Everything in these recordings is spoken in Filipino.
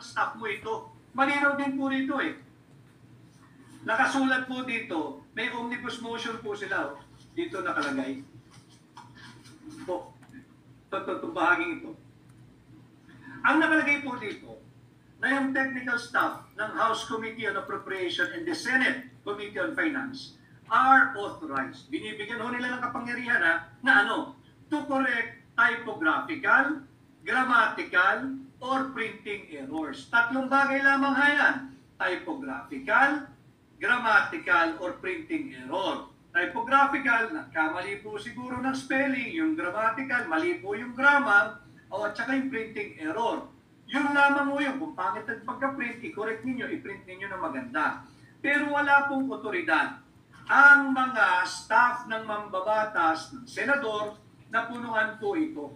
ng staff mo ito. Malinaw din po rito eh. Nakasulat po dito, may omnibus motion po sila. Dito nakalagay. Po, itong bahaging ito. Ang nakalagay po dito, na yung technical staff ng House Committee on Appropriation and the Senate Committee on Finance are authorized. Binibigyan ho nila ng kapangyarihan na ano, to correct typographical, grammatical, or printing errors. Tatlong bagay lamang hayan. Typographical, grammatical, or printing error. Typographical, nagkamali po siguro ng spelling. Yung grammatical, mali po yung grammar. O at saka yung printing error. Yun lamang mo yun. Kung pangit ang pagka-print, i-correct ninyo, i-print ninyo na maganda. Pero wala pong otoridad. Ang mga staff ng mambabatas ng senador na punuan po ito.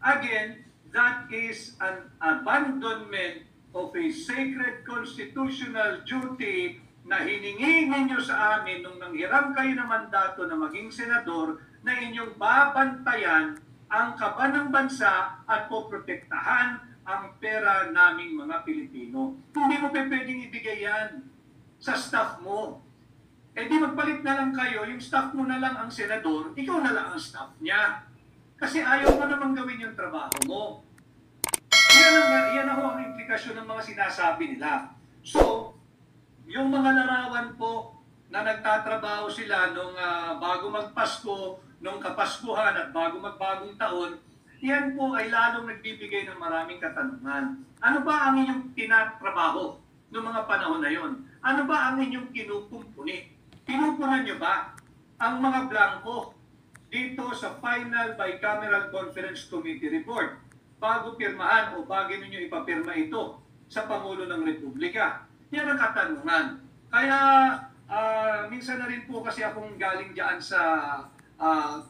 Again, that is an abandonment of a sacred constitutional duty na hiningi ninyo sa amin nung nanghiram kayo ng mandato na maging senador na inyong babantayan ang kaban ng bansa at poprotektahan ang pera naming mga Pilipino. Hindi mo pwedeng ibigay yan sa staff mo. Eh di magpalit na lang kayo, yung staff mo na lang ang senador, ikaw na lang ang staff niya. Kasi ayaw mo namang gawin yung trabaho mo. Yan ang implikasyon ng mga sinasabi nila. So, yung mga larawan po na nagtatrabaho sila nung bago magpasko, nung kapaskuhan at bago magbagong taon, yan po ay lalong nagbibigay ng maraming katanungan. Ano ba ang inyong tinatrabaho noong mga panahon na yon? Ano ba ang inyong kinukumpuni? Kinukunan nyo ba ang mga blanco dito sa final bicameral conference committee report bago pirmahan o bago ninyo ipapirma ito sa Pangulo ng Republika? Yan ang katanungan. Kaya minsan na rin po kasi akong galing dyan sa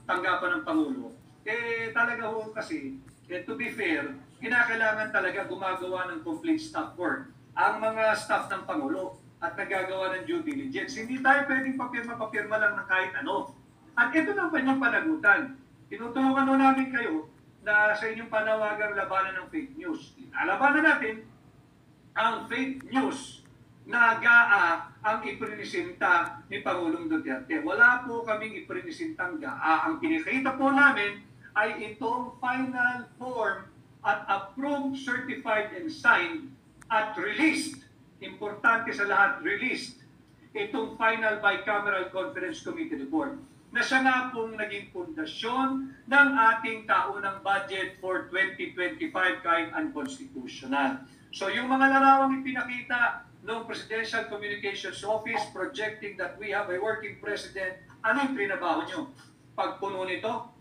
tanggapan ng Pangulo. Eh talaga ho kasi, to be fair, kinakailangan talaga gumagawa ng complete staff work ang mga staff ng Pangulo at nagagawa ng due diligence. Hindi tayo pwedeng papirma lang ng kahit ano. At ito lang pa niyang panagutan. Tinutulungan ho namin kayo na sa inyong panawagang labanan ng fake news. Labanan natin ang fake news na GAA ang iprinisinta ni Pangulong Duterte. Wala po kaming iprinisintang GAA. Ang pinakita po namin ay itong final form at approved, certified, and signed at released. Importante sa lahat, released. Itong final bicameral conference committee report na siya nga pong naging pundasyon ng ating taunang budget for 2025 kahit unconstitutional. So yung mga larawang ipinakita ng Presidential Communications Office projecting that we have a working president, ano yung trinabaho nyo? Pagpuno nito,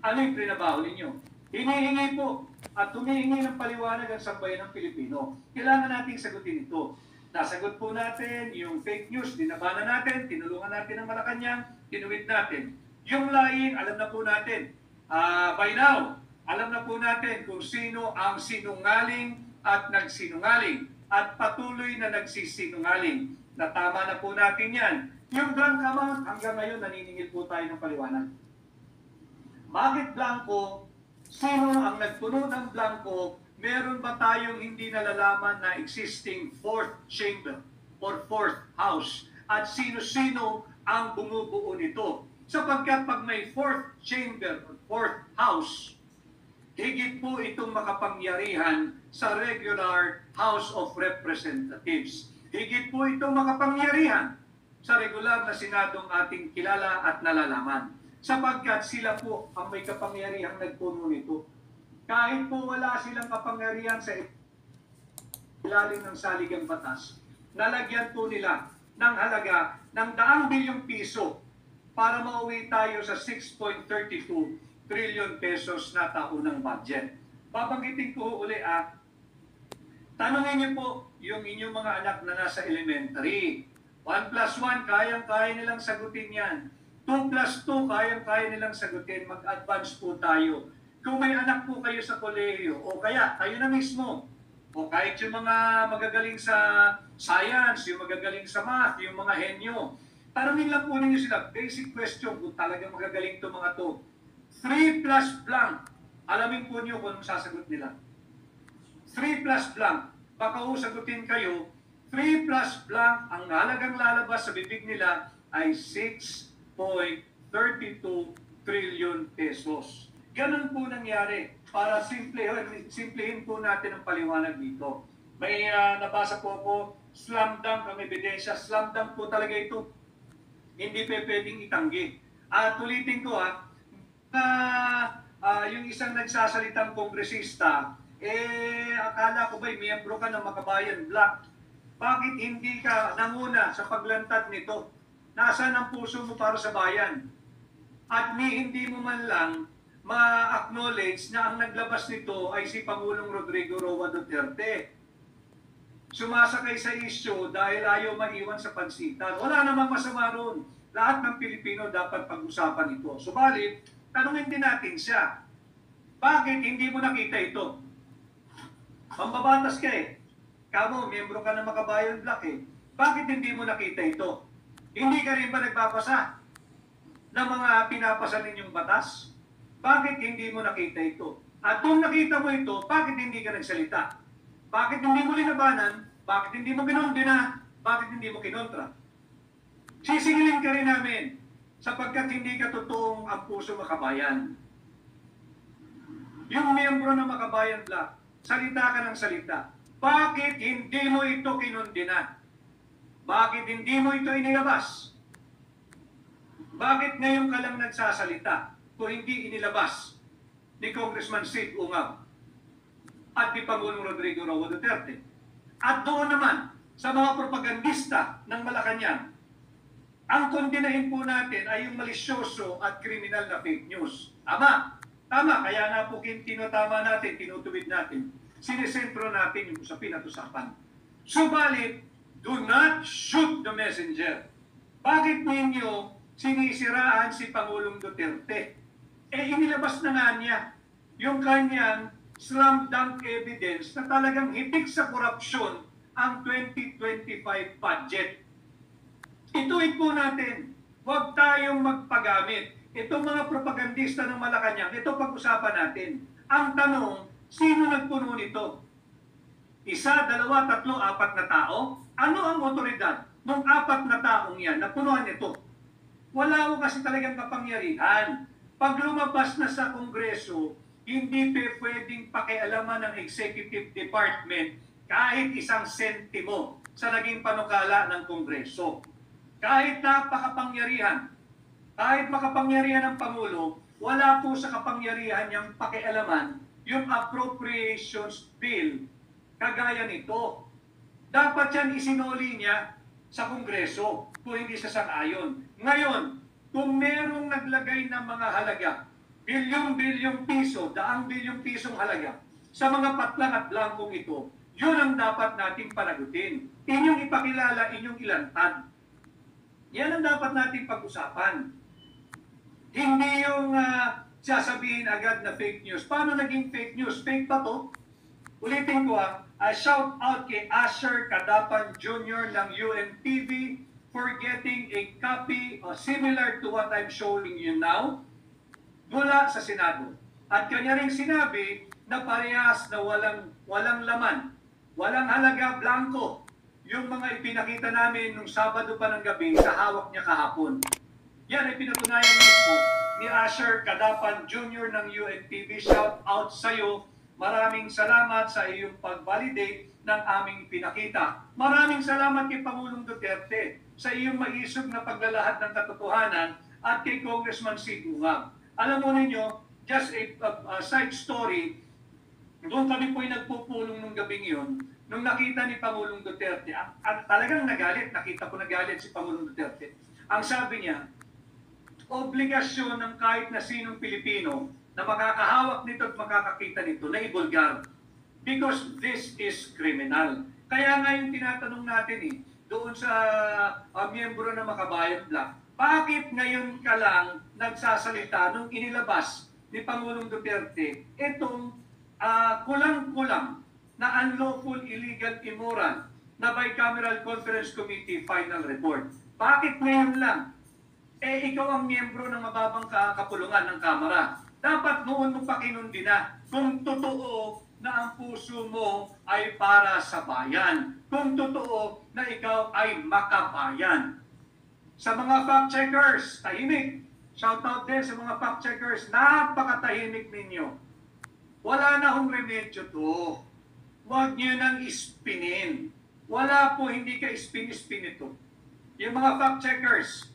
ano yung trinabaho ninyo? Hinihingi po at humihingi ng paliwanag ang sambayan ng Pilipino. Kailangan nating sagutin ito. Nasagot po natin yung fake news, dinabanan natin, tinulungan natin ang Malacanang, tinuwid natin. Yung lying, alam na po natin. By now, alam na po natin kung sino ang sinungaling at nagsinungaling at patuloy na nagsisinungaling. Natama na po natin yan. Yung blank amount, hanggang ngayon naniningil po tayo ng paliwanag. Bakit blanco? Sino ang nagpuno ng blanco? Meron ba tayong hindi nalalaman na existing fourth chamber or fourth house? At sino-sino ang bumubuo nito? Sapagkat pag may fourth chamber or fourth house, higit po itong makapangyarihan sa regular House of Representatives. Higit po itong makapangyarihan sa regular na Senadong ating kilala at nalalaman. Sapagkat sila po ang may kapangyarihang nagpuno nito. Kahit po wala silang kapangyarihan sa ilalim ng saligang batas, nalagyan po nila ng halaga ng 100 bilyong piso para mauwi tayo sa 6.32 trillion pesos na taunang budget. Babanggitin ko uli tanungin niyo po yung inyong mga anak na nasa elementary. 1 plus 1, kayang-kaya nilang sagutin yan. 2 plus 2, kayang-kaya nilang sagutin. Mag-advance po tayo. Kung may anak po kayo sa kolehiyo, o kaya kayo na mismo, o kahit yung mga magagaling sa science, yung magagaling sa math, yung mga henyo, tanungin lang po ninyo sila, basic question, kung talagang magagaling itong mga to. 3 plus blank, alamin po niyo kung anong sasagot nila. 3 plus blank. Baka sagutin kayo, 3 plus blank, ang halagang lalabas sa bibig nila ay 6.32 trillion pesos. Ganun po nangyari. Para simplehin po natin ang paliwanag dito. May nabasa po ako, slam dunk ang ebidensya. Slam dunk po talaga ito. Hindi pa pwedeng itanggi. Ulitin ko yung isang nagsasalitang kongresista, akala ko ba'y miyembro ka ng Makabayan Black? Bakit hindi ka nanguna sa paglantad nito? Nasaan ang puso mo para sa bayan? At hindi mo man lang ma-acknowledge na ang naglabas nito ay si Pangulong Rodrigo Roa Duterte. Sumasakay sa issue dahil ayaw maiwan sa pansitan. Wala namang masama ron. Lahat ng Pilipino dapat pag-usapan ito. Subalit, tanungin din natin siya. Bakit hindi mo nakita ito? Mambabatas ka eh. Kamo, miyembro ka ng Makabayan Black eh. Bakit hindi mo nakita ito? Hindi ka rin ba nagbabasa ng mga pinapasa ninyong batas? Bakit hindi mo nakita ito? At kung nakita mo ito, bakit hindi ka nagsalita? Bakit hindi mo linabanan? Bakit hindi mo kinondena? Bakit hindi mo kinontra? Sisingilin ka rin namin sapagkat hindi ka totoong ang puso makabayan. Yung miyembro ng Makabayan Black, salita ka ng salita. Bakit hindi mo ito kinondena? Bakit hindi mo ito inilabas? Bakit ngayon ka lang nagsasalita kung hindi inilabas ni Congressman Sid Ungab at ni Pangulong Rodrigo Roa Duterte? At doon naman sa mga propagandista ng Malacanang, ang kondenahin po natin ay yung malisyoso at kriminal na fake news. Tama, kaya na po tinutama natin, tinutuwid natin, sinesentro natin yung usapin at usapan. Subalit, do not shoot the messenger. Bakit ninyo sinisiraan si Pangulong Duterte? Inilabas na nga niya yung kanyang slam dunk evidence na talagang hitik sa korupsyon ang 2025 budget. Ituwid po natin, huwag tayong magpagamit. Itong mga propagandista ng Malacanang, ito pag-usapan natin. Ang tanong, sino nagpuno nito? 1, 2, 3, 4 na tao? Ano ang otoridad ng 4 na taong yan na punuan ito? Wala mo kasi talagang kapangyarihan. Pag lumabas na sa Kongreso, hindi pwedeng pakialaman ng Executive Department kahit isang sentimo sa naging panukala ng Kongreso. Kahit napakapangyarihan, kahit makapangyarihan ng Pangulo, wala po sa kapangyarihan niyang pakialaman yung appropriations bill kagaya nito. Dapat yan isinuli niya sa Kongreso kung hindi sa sang-ayon. Ngayon, kung merong naglagay ng mga halaga, bilyong-bilyong piso, daang bilyong pisong halaga, sa mga patlang at blangkong ito, yun ang dapat nating panagutin. Inyong ipakilala, inyong ilantad. Yan ang dapat nating pag-usapan. Hindi yung sasabihin agad na fake news. Paano naging fake news? Fake ba to? Ulitin ko shout out kay Asher Cadapan Jr. ng UNTV for getting a copy similar to what I'm showing you now mula sa Senado. At kanya rin sinabi na parehas na walang laman, walang halaga, blanco, yung mga ipinakita namin nung Sabado pa ng gabi sa hawak niya kahapon. Yan ay pinatunayan mismo ni Asher Cadapan Jr. ng UNTV. Shout out sa iyo. Maraming salamat sa iyong pag-validate ng aming pinakita. Maraming salamat kay Pangulong Duterte sa iyong maisog na paglalahad ng katotohanan at kay Congressman Sid Ungab. Alam mo ninyo, just a side story, doon kami po'y nagpupulong nung gabing yun, nung nakita ni Pangulong Duterte, talagang nagalit, nakita ko nagalit si Pangulong Duterte. Ang sabi niya, obligasyon ng kahit na sinong Pilipino na makakahawak nito at makakakita nito na ibulgar. Because this is criminal. Kaya nga yung tinatanong natin doon sa miyembro ng Makabayan Black, bakit ngayon ka lang nagsasalita nung inilabas ni Pangulong Duterte itong kulang-kulang na unlawful, illegal, immoral na Bicameral Conference Committee final report? Bakit ngayon lang? Ikaw ang miyembro ng mababang kapulungan ng Kamara. Dapat noon mo pa kinundi na kung totoo na ang puso mo ay para sa bayan. Kung totoo na ikaw ay makabayan. Sa mga fact-checkers, tahimik. Shout out din sa mga fact-checkers, napakatahimik ninyo. Wala na hong remedyo to. Huwag nyo nang ispinin. Wala po, hindi ka ispin-ispin ito. Yung mga fact-checkers,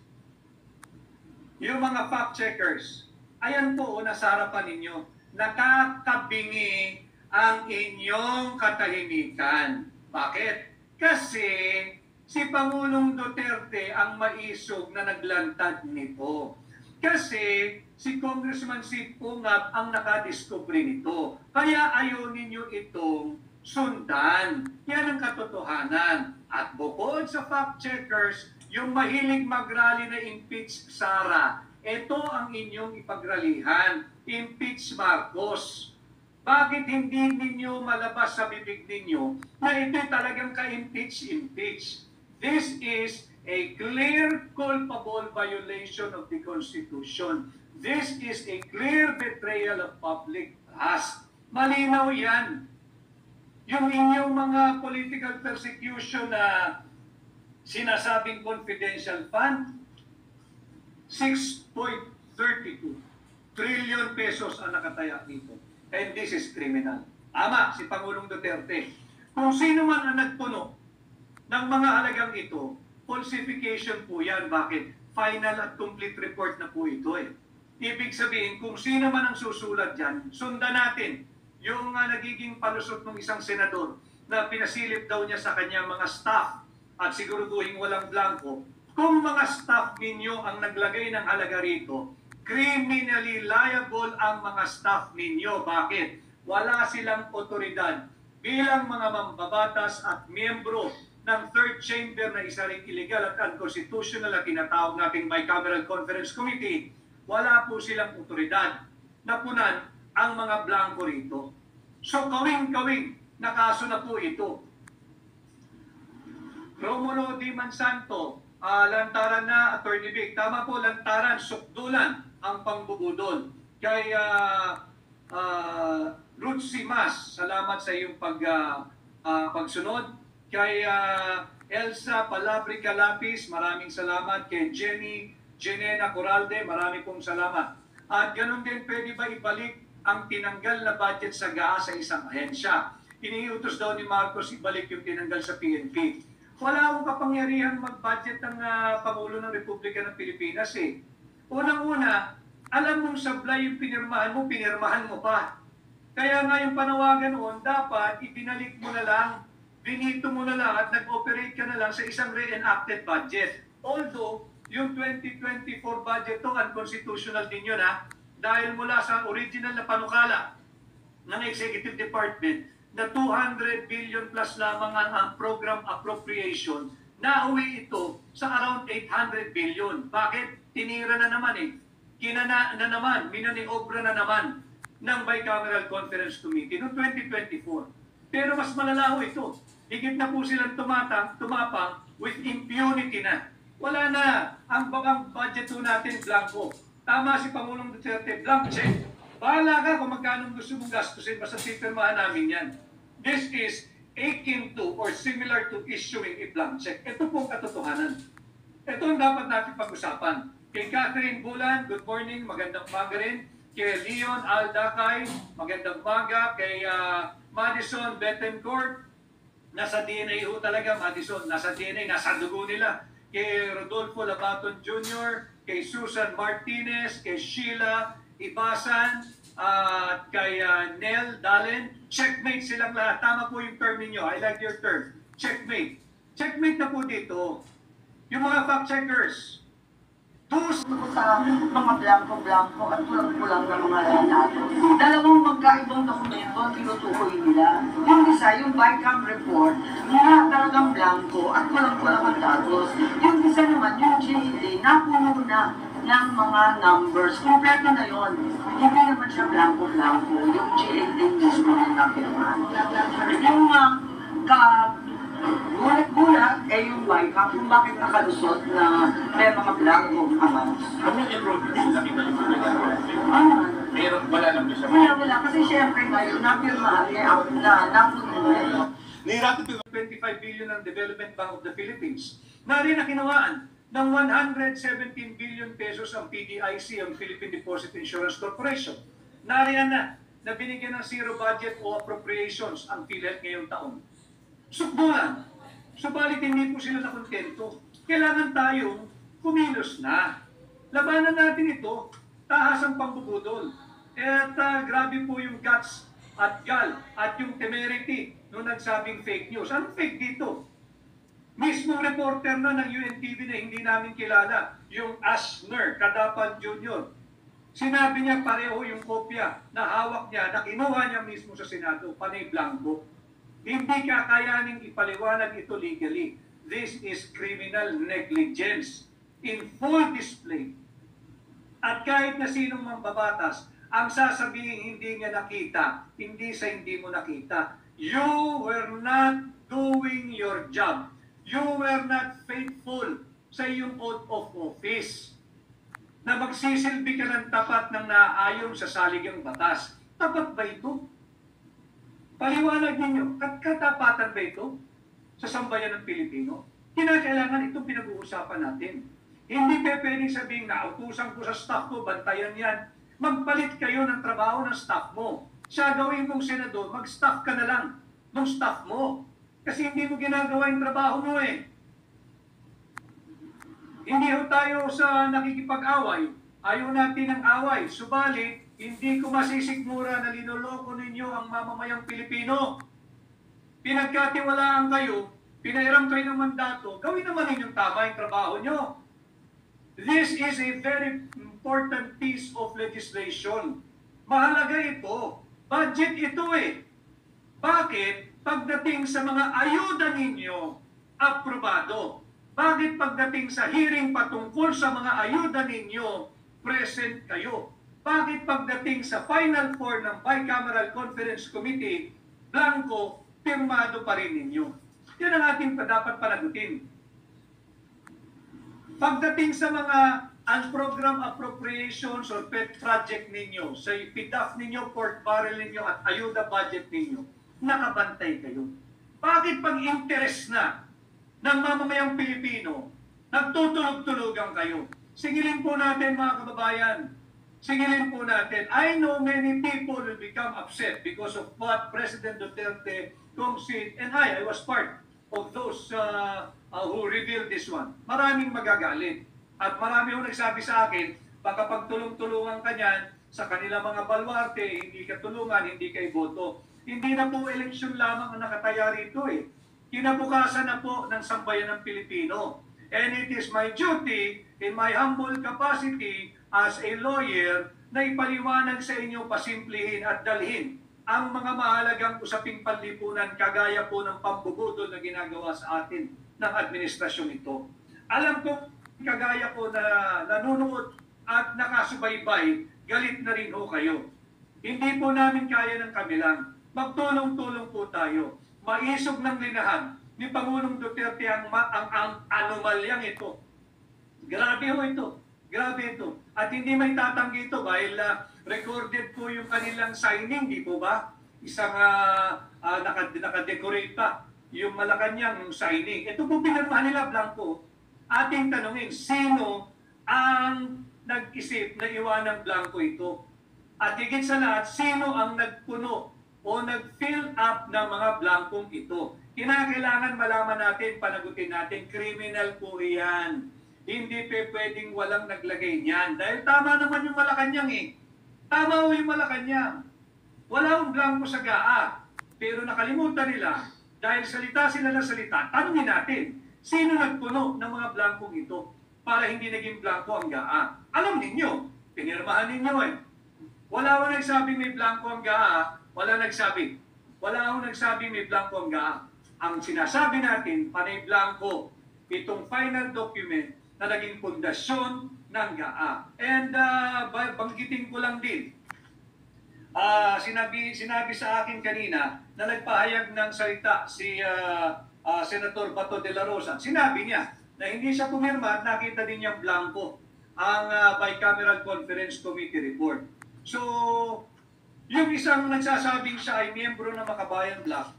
ayan po, nasa harapan ninyo, nakakabingi ang inyong katahimikan. Bakit? Kasi si Pangulong Duterte ang maisog na naglantad nito. Kasi si Congressman Sid Pungab ang nakadiscovery nito. Kaya ayaw ninyo itong sundan. Yan ang katotohanan. At bukod sa fact-checkers, yung mahilig mag-rally na impeach Sara, ito ang inyong ipagralihan. Impeach Marcos. Bakit hindi ninyo malabas sa bibig ninyo na ito talagang ka-impeach? This is a clear culpable violation of the Constitution. This is a clear betrayal of public trust. Malinaw yan. Yung inyong mga political persecution na sinasabing confidential fund, 6.32 trillion pesos ang nakataya dito. And this is criminal. Ama, si Pangulong Duterte. Kung sino man ang nagpuno ng mga halagang ito, falsification po yan. Bakit? Final at complete report na po ito eh. Ibig sabihin, kung sino man ang susulat dyan, sundan natin yung nagiging palusot ng isang senador na pinasilip daw niya sa kanyang mga staff at siguraduhin walang blanco. Kung mga staff ninyo ang naglagay ng halaga rito, criminally liable ang mga staff ninyo. Bakit? Wala silang otoridad bilang mga mambabatas at miyembro ng third chamber na isa ring illegal at unconstitutional na tinatawag nating Bicameral Conference Committee. Wala po silang otoridad na punan ang mga blanco rito. So kawing-kawing na kaso na po ito. Romulo Di Mansanto, lantaran na, Attorney Vic. Tama po, lantaran, sukdulan ang pangbubudol. Kay Ruth Simas, salamat sa iyong pagsunod. Kay Elsa Palabrica Lapis, maraming salamat. Kay Jenena Coralde, maraming pong salamat. At ganun din, pwede ba ibalik ang tinanggal na budget sa GAA sa isang ahensya? Iniutos daw ni Marcos ibalik yung tinanggal sa PNP. Wala akong kapangyarihan mag-budget ng Pangulo ng Republika ng Pilipinas eh. Unang-una, alam mong sablay yung pinirmahan mo pa. Kaya nga yung panawagan noon, dapat ibinalik mo na lang, binito mo na lang at nag-operate ka na lang sa isang re-enacted budget. Although, yung 2024 budget to, unconstitutional din yun ha, dahil mula sa original na panukala ng Executive Department na 200 billion plus lamang ang program appropriation, nauwi ito sa around 800 billion. Bakit? Tinira na naman eh. Kinana na naman, minaniobra na naman ng Bicameral Conference Committee noong 2024. Pero mas malalaho ito. Higit na po silang tumapang with impunity na. Wala na. Ang budget po natin, blanco. Tama si Pangulong Duterte, blank check. Bahala ka kung magkano gusto mong gastusin, basta pipirmahan namin yan. This is akin to or similar to issuing a blank check. Ito po ang katotohanan. Ito ang dapat natin pag-usapan. Kay Catherine Bulan, good morning, magandang umaga rin. Kay Leon Aldacay, magandang umaga. Kay Madison Bettencourt, nasa DNA ho talaga, Madison, nasa DNA, nasa dugo nila. Kay Rodolfo Labaton Jr., kay Susan Martinez, kay Sheila Ibasan, at kay Nell Dalen. Checkmate silang lahat. Tama po yung term ninyo. I like your term. Checkmate. Checkmate na po dito. Yung mga fact-checkers, sa mga blanco-blanco at pulang-pulang na mga datos. Dalawang magkaibang dokumento ang tinutukoy nila. Yung isa, yung BICAM report, na talagang blanco at pulang-pulang ang datos. Yung isa naman, yung GED, napuno na ng mga numbers. Kompleto na yon. Hindi naman siya blanco-blanco. Yung GED mismo yung napirmahan. Yung gulat-gulat ay yung BICAM kung bakit nakalusot na may mga blanco amounts. Ano yung enrollment? Laki ba yung Meron wala lang siya. Wala. Kasi syempre ngayon, napirmahan niya ako na napunin niya. Nirated 25 billion ng Development Bank of the Philippines. Narin na kinawaan ng 117 billion pesos ang PDIC, ang Philippine Deposit Insurance Corporation. Nariyan na binigyan ng zero budget o appropriations ang PhilHealth ngayong taon. Sukbulan. Subalit hindi po sila nakontento. Kailangan tayong kumilos na. Labanan natin ito, tahas ang pambubudol. At grabe po yung guts at gal at yung temerity nung nagsabing fake news. Anong fake dito? Mismong reporter na ng UNTV na hindi namin kilala, yung Asner Kadapan Jr. Sinabi niya pareho yung kopya na hawak niya, na kinuha niya mismo sa Senado, panay blanco. Hindi kakayaning ipaliwanag ito legally. This is criminal negligence in full display. At kahit na sinong mambabatas, ang sasabihin hindi niya nakita, hindi sa hindi mo nakita. You were not doing your job. You were not faithful sa iyong oath of office. Na magsisilbi ka ng tapat ng naaayon sa saligang batas. Tapat ba ito? Paliwanag ninyo, katapatan ba ito sa sambayan ng Pilipino? Kinakailangan itong pinag-uusapan natin. Hindi pwedeng sabihin na utusan ko sa staff ko, bantayan yan. Magpalit kayo ng trabaho ng staff mo. Siya gawin mong senador, mag-staff ka na lang ng staff mo. Kasi hindi mo ginagawa yung trabaho mo eh. Hindi ho tayo sa nakikipag-away. Ayaw natin ng away. Subalit, hindi ko masisikmura na linoloko ninyo ang mamamayang Pilipino. Pinagkatiwalaan kayo, pinairam kayo ng mandato, gawin naman ninyong tama yung trabaho nyo. This is a very important piece of legislation. Mahalaga ito. Budget ito eh. Bakit? Pagdating sa mga ayuda ninyo, aprobado. Bakit pagdating sa hearing patungkol sa mga ayuda ninyo, present kayo? Bakit pagdating sa Final Four ng Bicameral Conference Committee, blanco, pirmado pa rin ninyo? Yan ang ating dapat panagutin. Pagdating sa mga unprogram appropriations or pet project ninyo, sa PDAF ninyo, port barrel ninyo at ayuda budget ninyo, nakabantay kayo. Bakit pag interest na ng mamamayang Pilipino, nagtutulog-tulugan kayo? Singilin po natin mga kababayan. Singilin po natin. I know many people will become upset because of what President Duterte, Kong Sid, and I was part of those who revealed this one. Maraming magagalit. At marami ho nagsabi sa akin, baka pagtulong-tulungan ka niyan sa kanilang mga balwarte, hindi ka tulungan, hindi ka iboto. Hindi na po eleksyon lamang ang nakataya rito eh. Kinabukasan na po ng sambayan ng Pilipino. And it is my duty, in my humble capacity as a lawyer, na ipaliwanag sa inyo, pasimplihin at dalhin ang mga mahalagang usaping panlipunan kagaya po ng pambubudol na ginagawa sa atin ng administrasyon ito. Alam ko, kagaya ko na nanonood at nakasubaybay, galit na rin ho kayo. Hindi po namin kaya ng kabilang. Magtulong-tulong po tayo. Maisog ng linahan ni Pangulong Duterte ang anomalyang ito. Grabe ho ito. Grabe ito. At hindi may tatanggi ito dahil recorded po yung kanilang signing, di po ba? Isang nakadecorate pa yung Malacanang signing. Ito po pinirmahan nila, blanco. Ating tanungin, sino ang nag-isip na iwanang blanco ito? At higit sa lahat, sino ang nagpuno o nag-fill up ng mga blankong ito? Kinakailangan malaman natin, panagutin natin, criminal po yan. Hindi pwedeng walang naglagay niyan. Dahil tama naman yung Malacanang eh. Tama ho yung Malacanang. Wala akong blanco sa GAA. Pero nakalimutan nila, dahil salita sila ng salita, tanungin natin, sino nagpuno ng mga blankong ito para hindi naging blanco ang GAA? Alam ninyo, pinirmahan ninyo eh. Wala akong nagsabing may blanco ang GAA, wala nagsabi. Wala akong nagsabing may blanco ang GAA. Ang sinasabi natin, panay blanco, itong final document na naging pundasyon ng GAA. And banggitin ko lang din, sinabi sa akin kanina na nagpahayag ng salita si Senator Bato de la Rosa. Sinabi niya na hindi siya pumirma at nakita din niyang blanco ang Bicameral Conference Committee report. So, yung isang nagsasabing siya ay miyembro ng Makabayan Bloc,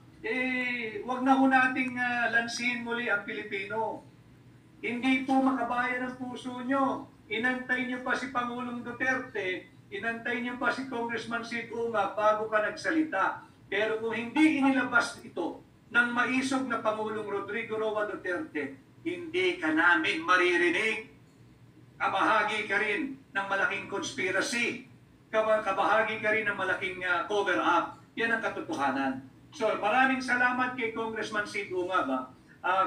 wag na ho nating lansin muli ang Pilipino. Hindi po makabayan ang puso nyo. Inantay nyo pa si Pangulong Duterte, inantay nyo pa si Congressman Sid Unga bago ka nagsalita. Pero kung hindi inilabas ito ng maisog na Pangulong Rodrigo Roa Duterte, hindi ka namin maririnig. Kabahagi ka rin ng malaking conspiracy. Kabahagi ka rin ng malaking cover-up. Yan ang katotohanan. So maraming salamat kay Congressman Sid Unga ba?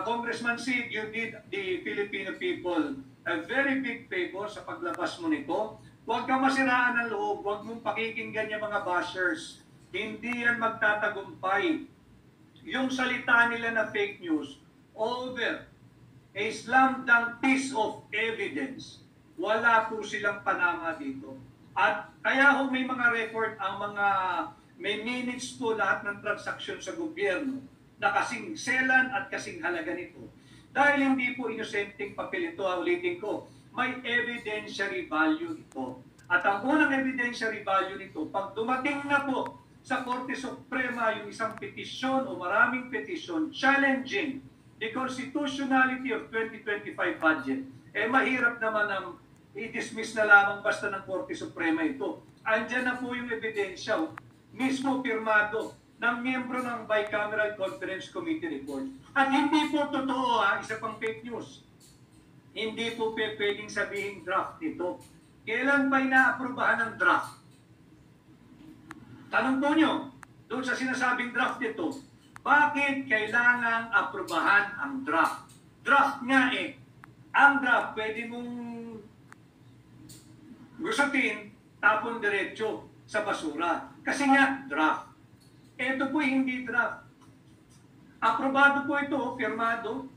Congressman Sid, you did the Filipino people a very big favor sa paglabas mo nito. Huwag kang masiraan ng loob, huwag mong pakikinggan yung mga bashers. Hindi yan magtatagumpay. Yung salita nila na fake news, over a slam dunk piece of evidence. Wala po silang panama dito. At kaya may mga record ang mga, may minutes po lahat ng transaksyon sa gobyerno na kasing selan at kasing halaga nito. Dahil hindi po inosenteng papel ito, ulitin ko, may evidentiary value ito. At ang unang evidentiary value nito, pag dumating na po sa Korte Suprema yung isang petisyon o maraming petisyon challenging the constitutionality of 2025 budget, mahirap naman ang i-dismiss na lamang basta ng Korte Suprema ito. Andyan na po yung ebidensya, mismo pirmado ng miyembro ng Bicameral Conference Committee report. At hindi po totoo, isa pang fake news. Hindi po pwedeng sabihin draft ito. Kailan pa inaaprubahan ng draft? Tanong po nyo, doon sa sinasabing draft ito, bakit kailangang aprubahan ang draft? Draft nga ang draft pwede mong gustutin, tapon diretso sa basura. Kasi nga, draft. Ito po hindi draft. Aprobado po ito, firmado.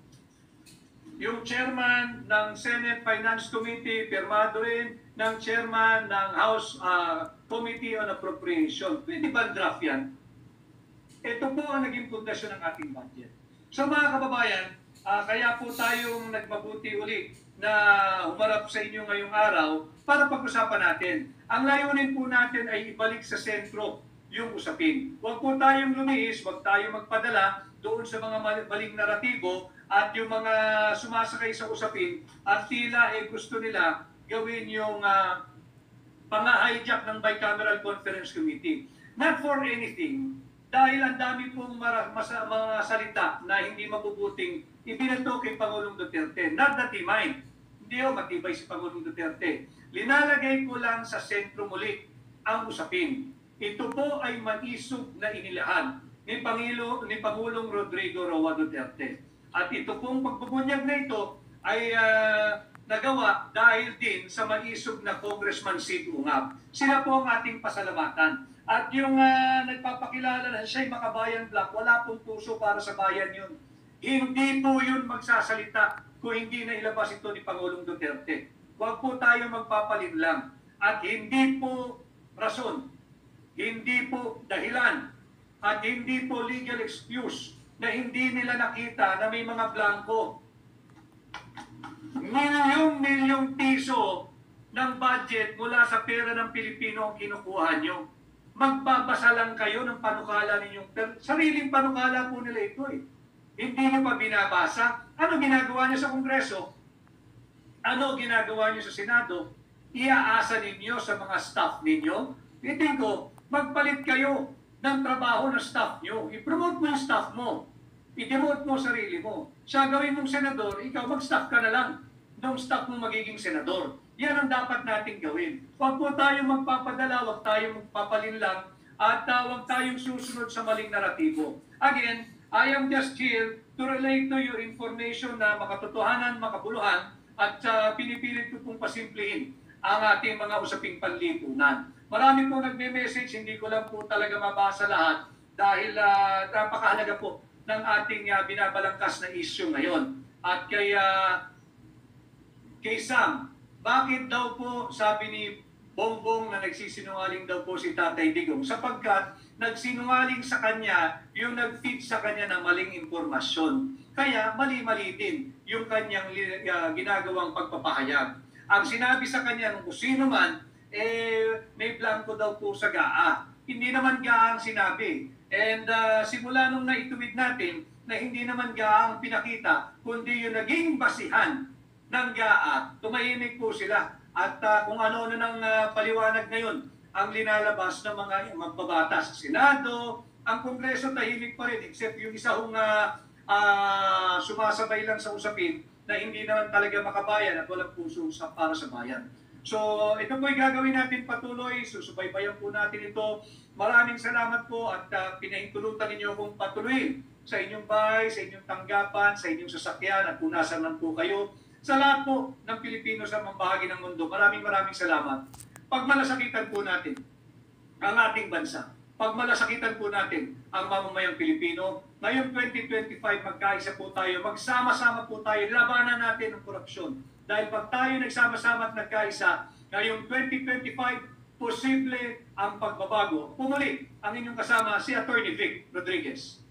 Yung chairman ng Senate Finance Committee, firmado rin ng chairman ng House Committee on Appropriation. Pwede ba draft yan? Ito po ang naging pundasyon ng ating budget. So mga kababayan, kaya po tayong nagmabuti uli na humarap sa inyo ngayong araw para pag-usapan natin. Ang layunin po natin ay ibalik sa sentro yung usapin. Huwag po tayong lumihis, huwag tayong magpadala doon sa mga maling naratibo at yung mga sumasakay sa usapin at tila gusto nila gawin yung pang-hijack ng Bicameral Conference Committee. Not for anything, dahil ang dami pong mga salita na hindi mabubuting ibinato kay Pangulong Duterte. Not that he mind. Hindi matibay si Pangulong Duterte. Linalagay ko lang sa sentro muli ang usapin. Ito po ay manisog na inilahan ni Pangulong Rodrigo Roa Duterte. At ito pong pagbubunyag na ito ay nagawa dahil din sa maisog na Congressman Sid Ungab. Sila po ang ating pasalamatan. At yung nagpapakilala na siya'y Makabayan Bloc, wala pong puso para sa bayan yun. Hindi po yun magsasalita kung hindi na ilabas ito ni Pangulong Duterte. Huwag po tayo magpapalinlang. At hindi po rason, hindi po dahilan, at hindi po legal excuse na hindi nila nakita na may mga blanco. Milyong piso ng budget mula sa pera ng Pilipino ang kinukuha nyo. Magbabasa lang kayo ng panukala ninyong sariling panukala po nila ito Hindi nyo pa binabasa. Ano ginagawa nyo sa Kongreso? Ano ginagawa nyo sa Senado? Iaasa ninyo sa mga staff ninyo? Itin ko, magpalit kayo ng trabaho ng staff nyo. I-promote mo yung staff mo. I-demote mo sarili mo. Siya gawin mong senador, ikaw mag-staff ka na lang ng staff mo magiging senador. Yan ang dapat nating gawin. Huwag po tayong magpapadala, huwag tayong magpapalinlang, at huwag tayong susunod sa maling naratibo. Again, I am just here to relate to you information na makatotohanan, makabuluhan, at pinipilit ko pong pasimplihin ang ating mga usaping panlipunan. Marami po nagme-message, hindi ko lang po talaga mabasa lahat dahil napakahalaga po ng ating binabalangkas na issue ngayon. At kay Sam, bakit daw po sabi ni Bongbong na nagsisinungaling daw po si Tatay Digong? Sapagkat nagsinungaling sa kanya yung nag-feed sa kanya ng maling impormasyon. Kaya mali-mali din yung kanyang ginagawang pagpapahayag. Ang sinabi sa kanya ng kung sino man may blanco daw po sa GAA. Hindi naman GAA ang sinabi. And simula nung naituwid natin na hindi naman GAA ang pinakita, kundi yung naging basihan ng GAA, tumahimik po sila. At kung ano ng paliwanag ngayon ang linalabas ng mga magbabatas sa Senado, ang Kongreso tahimik pa rin, except yung isa hong sumasabay lang sa usapin na hindi naman talaga makabayan at walang puso para sa bayan. So, ito po ay gagawin natin patuloy, susubaybayan po natin ito. Maraming salamat po at pinahintulutan ninyo akong patuloy sa inyong bahay, sa inyong tanggapan, sa inyong sasakyan at kung nasan man po kayo. Sa lahat po ng Pilipino sa mga bahagi ng mundo, maraming salamat. Pagmalasakitan po natin ang ating bansa. Pagmalasakitan po natin ang mamamayang Pilipino. Ngayong 2025, magkaisa po tayo, magsama-sama po tayo, labanan natin ang korupsyon. Dahil pag tayo nagsama-sama at nagkaisa, ngayong 2025, posible ang pagbabago. Pumuli ang inyong kasama, si Atty. Vic Rodriguez.